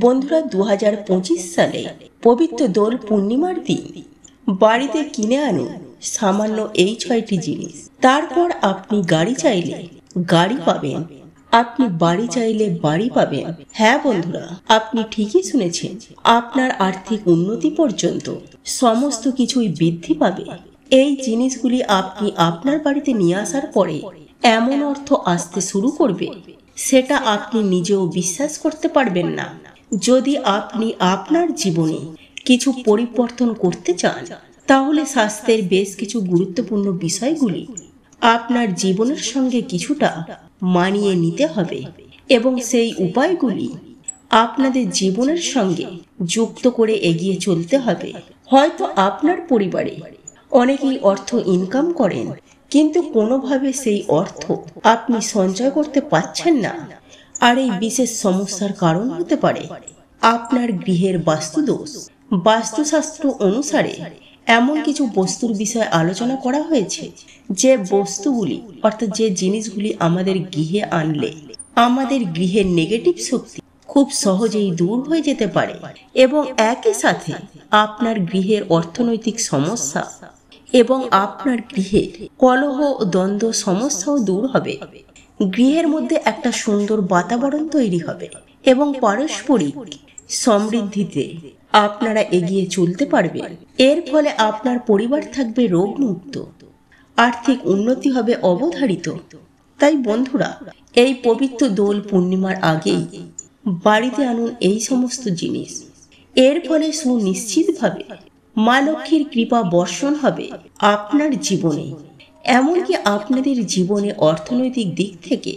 বন্ধুরা, 2025 সালে পবিত্র দোল পূর্ণিমার দিন বাড়িতে কিনে আনুন সামান্য এই 6টি জিনিস। তারপর আপনি গাড়ি চাইলে গাড়ি পাবেন, আপনি বাড়ি চাইলে বাড়ি পাবেন। হ্যাঁ বন্ধুরা, আপনি ঠিকই শুনেছেন, আপনার আর্থিক উন্নতি পর্যন্ত সমস্ত কিছুই বৃদ্ধি পাবে। এই জিনিসগুলি আপনি আপনার বাড়িতে নিয়ে আসার পরে এমন অর্থ আসতে শুরু করবে, সেটা আপনি নিজেও বিশ্বাস করতে পারবেন না। যদি আপনি আপনার জীবনে কিছু পরিবর্তন করতে চান, তাহলে স্বাস্থ্যের বেশ কিছু গুরুত্বপূর্ণ বিষয়গুলি আপনার জীবনের সঙ্গে কিছুটা মানিয়ে নিতে হবে এবং সেই উপায়গুলি আপনাদের জীবনের সঙ্গে যুক্ত করে এগিয়ে চলতে হবে। হয়তো আপনার পরিবারে অনেকেই অর্থ ইনকাম করেন, কিন্তু কোনোভাবে সেই অর্থ আপনি সঞ্চয় করতে পারছেন না। আর এই বিশেষ সমস্যার কারণ হতে পারে আপনার গৃহের বাস্তুদোষ। বাস্তুশাস্ত্র অনুসারে এমন কিছু বস্তুর বিষয়ে আলোচনা করা হয়েছে, যে বস্তুগুলি অর্থাৎ যে জিনিসগুলি আমাদের গৃহে আনলে আমাদের গৃহের নেগেটিভ শক্তি খুব সহজেই দূর হয়ে যেতে পারে এবং একই সাথে আপনার গৃহের অর্থনৈতিক সমস্যা এবং আপনার গৃহের কলহ ও দ্বন্দ্ব সমস্যাও দূর হবে। গৃহের মধ্যে একটা সুন্দর বাতাবরণ তৈরি হবে এবং পারস্পরিক সমৃদ্ধিতে আপনারা এগিয়ে চলতে পারবেন। এর ফলে আপনার পরিবার থাকবে রোগমুক্ত, আর্থিক উন্নতি হবে অবধারিত। তাই বন্ধুরা, এই পবিত্র দোল পূর্ণিমার আগেই বাড়িতে আনুন এই সমস্ত জিনিস। এর ফলে সুনিশ্চিতভাবে মা লক্ষ্মীর কৃপা বর্ষণ হবে আপনার জীবনে, এমনকি আপনাদের জীবনে অর্থনৈতিক দিক থেকে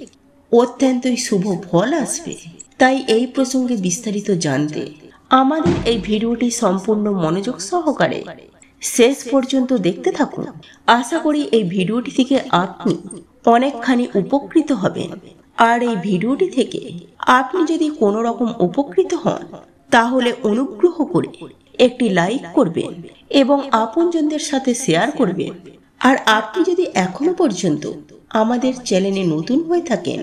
অত্যন্তই শুভ ফল আসবে। তাই এই প্রসঙ্গে বিস্তারিত জানতে আমাদের এই ভিডিওটি সম্পূর্ণ মনোযোগ সহকারে শেষ পর্যন্ত দেখতে থাকুন। আশা করি এই ভিডিওটি থেকে আপনি অনেকখানি উপকৃত হবেন। আর এই ভিডিওটি থেকে আপনি যদি কোনো রকম উপকৃত হন, তাহলে অনুগ্রহ করে একটি লাইক করবেন এবং আপনজনদের সাথে শেয়ার করবেন। আর আপনি যদি এখনো পর্যন্ত আমাদের চ্যানেলে নতুন হয়ে থাকেন,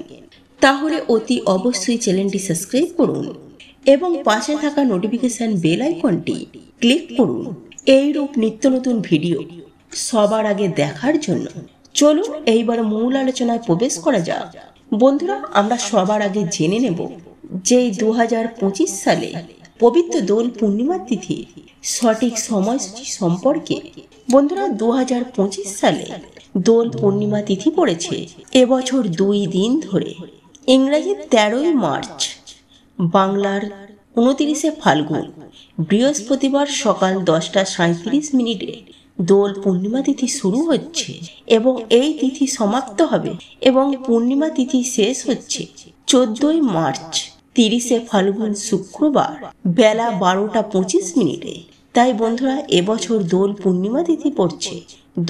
তাহলে অতি অবশ্যই চ্যানেলটি সাবস্ক্রাইব করুন এবং পাশে থাকা নোটিফিকেশন বেল আইকনটি ক্লিক করুন এইরূপ নিত্য নতুন ভিডিও সবার আগে দেখার জন্য। চলুন এইবার মূল আলোচনায় প্রবেশ করা যাক। বন্ধুরা, আমরা সবার আগে জেনে নেব যে 2025 সালে পবিত্র দোল পূর্ণিমা তিথি সঠিক সময়সূচি সম্পর্কে। বন্ধুরা, 2025 সালে দোল পূর্ণিমা তিথি পড়েছে এবছর 2 দিন ধরে। ইংরেজির 13ই মার্চ, বাংলার 29শে ফাল্গুন, বৃহস্পতিবার সকাল 10:37 দোল পূর্ণিমা তিথি শুরু হচ্ছে এবং এই তিথি সমাপ্ত হবে এবং পূর্ণিমা তিথি শেষ হচ্ছে 14ই মার্চ, 30শে ফাল্গুন, শুক্রবার বেলা 12:25। তাই বন্ধুরা, এবছর দোল পূর্ণিমা তিথি পড়ছে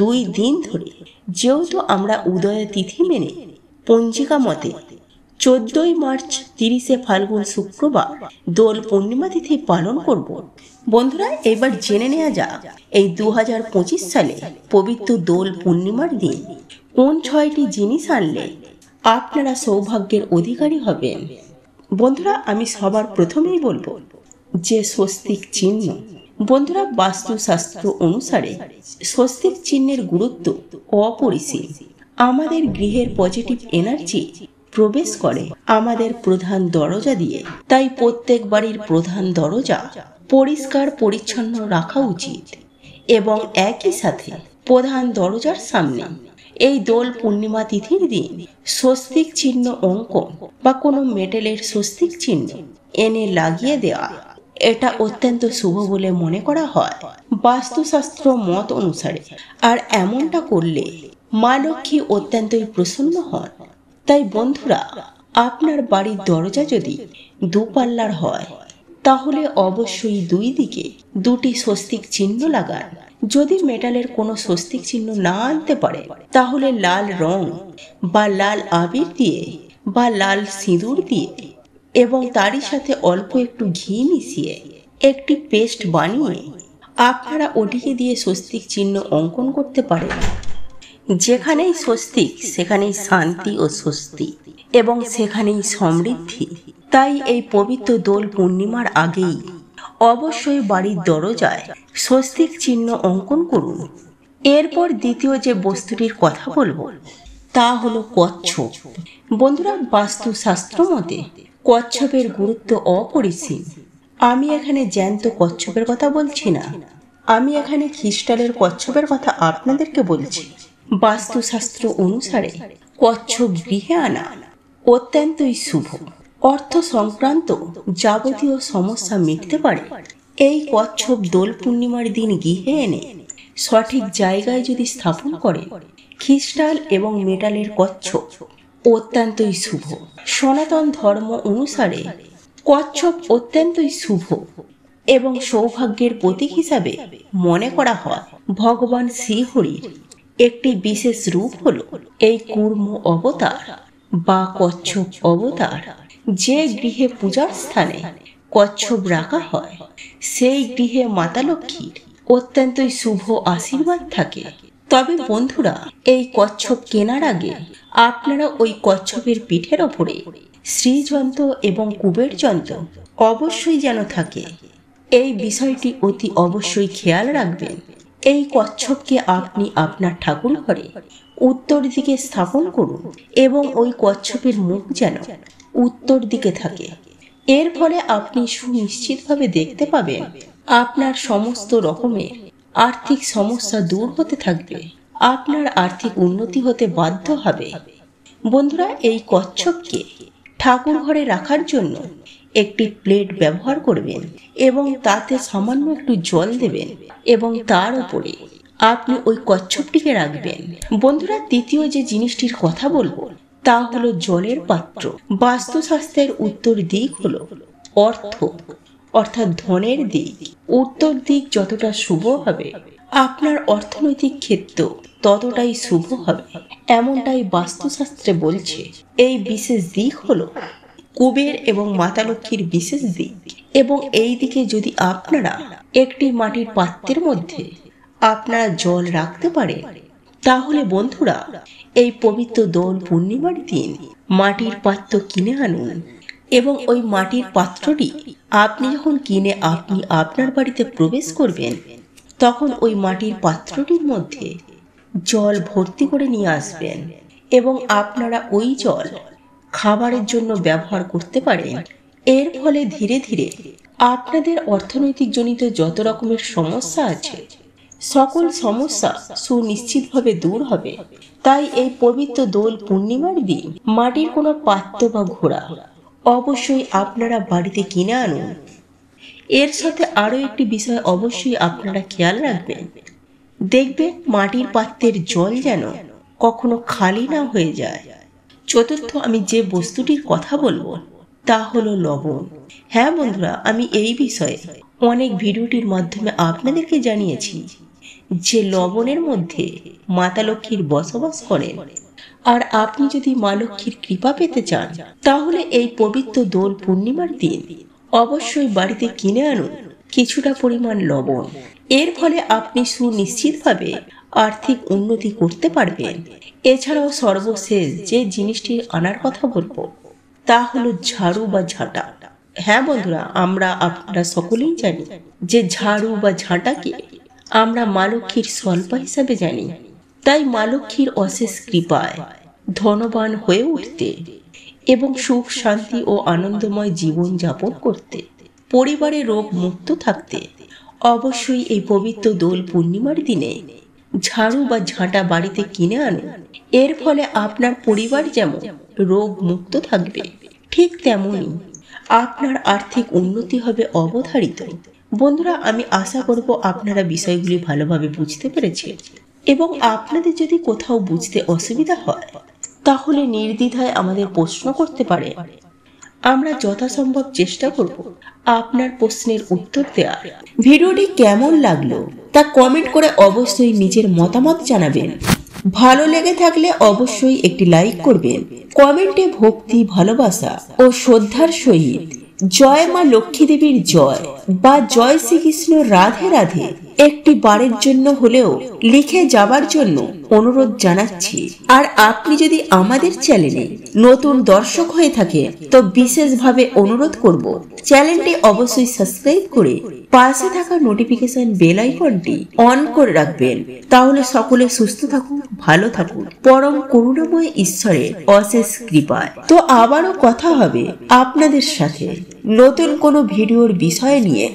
2 দিন ধরে। যেহেতু আমরা উদয় তিথি মেনে পঞ্জিকা মতে 14ই মার্চ, 30শে ফাল্গুন, শুক্রবার দোল পূর্ণিমা তিথি পালন করব। বন্ধুরা, এবার জেনে নেওয়া যাক এই 2025 সালে পবিত্র দোল পূর্ণিমার দিন কোন 6টি জিনিস আনলে আপনারা সৌভাগ্যের অধিকারী হবেন। বন্ধুরা, আমি সবার প্রথমেই বলবো যে স্বস্তিক চিহ্ন। বন্ধুরা, বাস্তুশাস্ত্র অনুসারে স্বস্তিক চিহ্নের গুরুত্ব অপরিসীম। আমাদের গৃহের পজিটিভ এনার্জি প্রবেশ করে আমাদের প্রধান দরজা দিয়ে। তাই প্রত্যেক বাড়ির প্রধান দরজা পরিষ্কার পরিচ্ছন্ন রাখা উচিত এবং একই সাথে প্রধান দরজার সামনে এই দোল পূর্ণিমা তিথির দিন স্বস্তিক চিহ্ন অঙ্কন বা কোনো মেটেলের স্বস্তিক চিহ্ন এনে লাগিয়ে দেওয়া, এটা অত্যন্ত শুভ বলে মনে করা হয় বাস্তুশাস্ত্র মত অনুসারে। আর এমনটা করলে মা লক্ষ্মী অত্যন্তই প্রসন্ন হন। তাই বন্ধুরা, আপনার বাড়ির দরজা যদি দুপাল্লার হয়, তাহলে অবশ্যই 2 দিকে 2টি স্বস্তিক চিহ্ন লাগান। যদি মেটালের কোনো স্বস্তিক চিহ্ন না আনতে পারে, তাহলে লাল রং বা লাল আবির দিয়ে বা লাল সিঁদুর দিয়ে এবং তারই সাথে অল্প একটু ঘি মিশিয়ে একটি পেস্ট বানিয়ে আপনারা ওটিকে দিয়ে স্বস্তিক চিহ্ন অঙ্কন করতে পারেন। যেখানেই স্বস্তিক সেখানেই শান্তি ও স্বস্তি এবং সেখানেই সমৃদ্ধি তাই এই পবিত্র দোল পূর্ণিমার আগেই অবশ্যই বাড়ির দরজায় স্বস্তিক চিহ্ন অঙ্কন করুন। এরপর দ্বিতীয় যে বস্তুটির কথা বলবো তা হলো কচ্ছপ। বন্ধুরা, বাস্তুশাস্ত্র মতে কচ্ছপের গুরুত্ব অপরিসীম। আমি এখানে জ্যান্ত কচ্ছপের কথা বলছি না, আমি এখানে খ্রিস্টানের কচ্ছপের কথা আপনাদেরকে বলছি। বাস্তুশাস্ত্র অনুসারে কচ্ছপ গৃহে আনা অত্যন্তই শুভ। অর্থ সংক্রান্ত যাবতীয় সমস্যা মিটতে পারে। এই কচ্ছপ দোল পূর্ণিমার দিন গৃহে এনে সঠিক জায়গায় যদি স্থাপন করে, খ্রিস্টাল এবং মেটালের কচ্ছপ অত্যন্তই শুভ। সনাতন ধর্ম অনুসারে কচ্ছপ অত্যন্তই শুভ এবং সৌভাগ্যের প্রতীক হিসাবে মনে করা হয়। ভগবান শ্রীহরির একটি বিশেষ রূপ হল এই কুর্ম অবতার বা কচ্ছপ অবতার। যে গৃহে পূজার স্থানে কচ্ছপ রাখা হয়, সেই গৃহে মাতা লক্ষ্মীর অত্যন্তই শুভ আশীর্বাদ থাকে। তবে বন্ধুরা, এই কচ্ছপ কেনার আগে আপনারা ওই কচ্ছপের পিঠের ওপরে শ্রীযন্ত্র এবং কুবের যন্ত্র অবশ্যই যেন থাকে, এই বিষয়টি অতি অবশ্যই খেয়াল রাখবেন। এই কচ্ছপকে আপনি আপনার ঠাকুর ঘরে উত্তর দিকে স্থাপন করুন এবং ওই কচ্ছপের মুখ যেন উত্তর দিকে থাকে। এর ফলে আপনি সুনিশ্চিতভাবে দেখতে পাবেন আপনার সমস্ত রকমের আর্থিক সমস্যা দূর হতে থাকবে, আপনার আর্থিক উন্নতি হতে বাধ্য হবে। বন্ধুরা, এই কচ্ছপকে ঠাকুর ঘরে রাখার জন্য একটি প্লেট ব্যবহার করবেন এবং তাতে সামান্য একটু জল দেবেন এবং তার উপরে আপনি ওই কচ্ছপটিকে রাখবেন। বন্ধুরা, তৃতীয় যে জিনিসটির কথা বলবো তা হলো জলের পাত্র। বাস্তুশাস্ত্রের উত্তর দিক হলো অর্থ অর্থাৎ ধনের দিক। উত্তর দিক যতটা শুভ হবে, আপনার অর্থনৈতিক ক্ষেত্র ততটাই শুভ হবে, এমনটাই বাস্তুশাস্ত্রে বলছে। এই বিশেষ দিক হলো কুবের এবং মাতা লক্ষ্মীর বিশেষ দিক। এবং এই দিকে যদি আপনারা একটি মাটির পাত্রের মধ্যে আপনারা জল রাখতে পারেন, তাহলে বন্ধুরা এই পবিত্র দোল পূর্ণিমার দিন মাটির পাত্র কিনে আনুন এবং ওই মাটির পাত্রটি আপনি যখন কিনে আপনি আপনার বাড়িতে প্রবেশ করবেন, তখন ওই মাটির পাত্রটির মধ্যে জল ভর্তি করে নিয়ে আসবেন এবং আপনারা ওই জল খাবারের জন্য ব্যবহার করতে পারেন। এর ফলে ধীরে ধীরে আপনাদের অর্থনৈতিক জনিত যত রকমের সমস্যা আছে, সকল সমস্যা সুনিশ্চিতভাবে দূর হবে। তাই এই পবিত্র দোল পূর্ণিমার দিন মাটির কোনো পাত্র বা ঘোড়া অবশ্যই আপনারা বাড়িতে কিনে আনুন। এর সাথে আরো একটি বিষয় অবশ্যই আপনারা খেয়াল রাখবেন, দেখবেন মাটির পাত্রের জল যেন কখনো খালি না হয়ে যায়। চতুর্থ আমি যে বস্তুটির কথা বলবো তা হলো লবণ। হ্যাঁ বন্ধুরা, আমি এই বিষয়ে অনেক ভিডিওটির মাধ্যমে আপনাদেরকে জানিয়েছি যে লবণের মধ্যে মাতা লক্ষ্মীর বসবাস করেন। আর আপনি যদি মা লক্ষ্মীর কৃপা পেতে চান, তাহলে এই পবিত্র দোল পূর্ণিমার দিন অবশ্যই বাড়িতে কিনে আনুন কিছুটা পরিমাণ লবণ। এর ফলে আপনি সুনিশ্চিতভাবে আর্থিক উন্নতি করতে পারবেন। এছাড়াও সর্বশেষ যে জিনিসটি আনার কথা বলবো তা হলো ঝাড়ু বা ঝাঁটা। হ্যাঁ বন্ধুরা, আপনারা সকলেই জানি যে ঝাড়ু বা ঝাঁটাকে আমরা মা লক্ষ্মীর স্বল্পা হিসাবে জানি। তাই মা লক্ষ্মীর অশেষ কৃপায় ধনবান হয়ে উঠতে এবং সুখ শান্তি ও আনন্দময় জীবন যাপন করতে, পরিবারে রোগ মুক্ত থাকতে অবশ্যই এই পবিত্র দোল পূর্ণিমার দিনে ঝাড়ু বা ঝাঁটা বাড়িতে কিনে আনুন। এর ফলে আপনার পরিবার যেমন রোগ মুক্ত থাকবে, ঠিক তেমনি আপনার আর্থিক উন্নতি হবে অবধারিত। বন্ধুরা, আমি আশা করব আপনারা বিষয়গুলি ভালোভাবে বুঝতে পেরেছেন এবং আপনাদের যদি কোথাও বুঝতে অসুবিধা হয় তাহলে নির্দ্বিধায় আমাদের প্রশ্ন করতে পারে। আমরা যথাসম্ভব চেষ্টা করব আপনার প্রশ্নের উত্তর দেওয়ার। ভিডিওটি কেমন লাগলো তা কমেন্ট করে অবশ্যই নিজের মতামত জানাবেন। ভালো লেগে থাকলে অবশ্যই একটি লাইক করবেন। কমেন্টে ভক্তি, ভালোবাসা ও শ্রদ্ধার সহিত জয় মা লক্ষ্মী দেবীর জয় বা জয় শ্রীকৃষ্ণ রাধে রাধে একটি বারের জন্য হলেও লিখে যাবার জন্য অনুরোধ জানাচ্ছি। আর আপনি যদি আমাদের চ্যানেলে নতুন দর্শক হয়ে থাকে তো বিশেষভাবে অনুরোধ করব চ্যানেলটি অবশ্যই সাবস্ক্রাইব করে পাশে থাকা নোটিফিকেশন বেল আইকনটি অন করে রাখবেন। তাহলে সকলে সুস্থ থাকুন, ভালো থাকুন, পরম করুণাময় ঈশ্বরের অশেষ কৃপায়। তো আবারও কথা হবে আপনাদের সাথে নতুন কোনো ভিডিওর বিষয় নিয়ে।